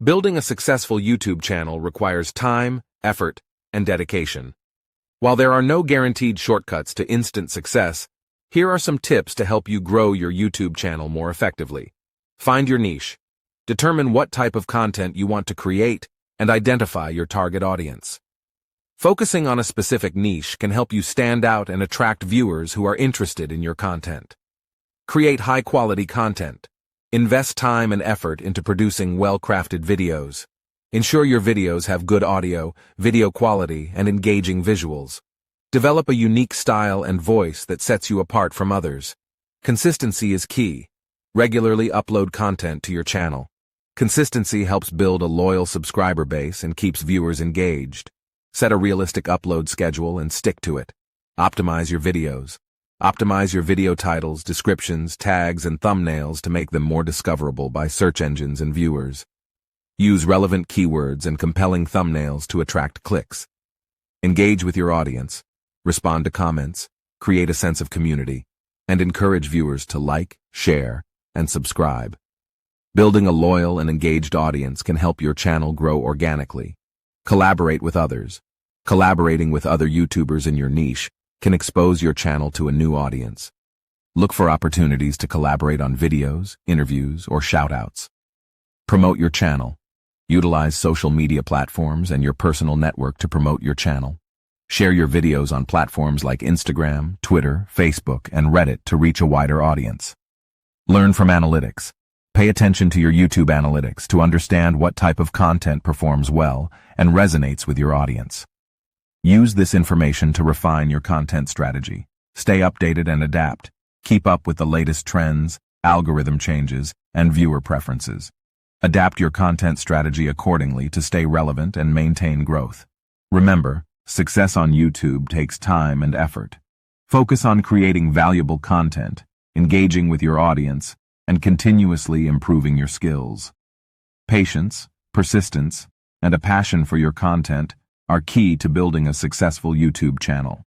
Building a successful YouTube channel requires time, effort, and dedication. While there are no guaranteed shortcuts to instant success, here are some tips to help you grow your YouTube channel more effectively. Find your niche. Determine what type of content you want to create and identify your target audience. Focusing on a specific niche can help you stand out and attract viewers who are interested in your content. Create high-quality content. Invest time and effort into producing well-crafted videos. Ensure your videos have good audio, video quality, and engaging visuals. Develop a unique style and voice that sets you apart from others. Consistency is key. Regularly upload content to your channel. Consistency helps build a loyal subscriber base and keeps viewers engaged. Set a realistic upload schedule and stick to it. Optimize your videos. Optimize your video titles, descriptions, tags, and thumbnails to make them more discoverable by search engines and viewers. Use relevant keywords and compelling thumbnails to attract clicks. Engage with your audience. Respond to comments, create a sense of community, and encourage viewers to like, share, and subscribe. Building a loyal and engaged audience can help your channel grow organically. Collaborate with others. Collaborating with other YouTubers in your niche can expose your channel to a new audience. Look for opportunities to collaborate on videos, interviews, or shoutouts. Promote your channel. Utilize social media platforms and your personal network to promote your channel. Share your videos on platforms like Instagram, Twitter, Facebook, and Reddit to reach a wider audience. Learn from analytics. Pay attention to your YouTube analytics to understand what type of content performs well and resonates with your audience. Use this information to refine your content strategy. Stay updated and adapt. Keep up with the latest trends, algorithm changes, and viewer preferences. Adapt your content strategy accordingly to stay relevant and maintain growth. Remember, success on YouTube takes time and effort. Focus on creating valuable content, engaging with your audience, and continuously improving your skills. Patience, persistence, and a passion for your content are key to building a successful YouTube channel.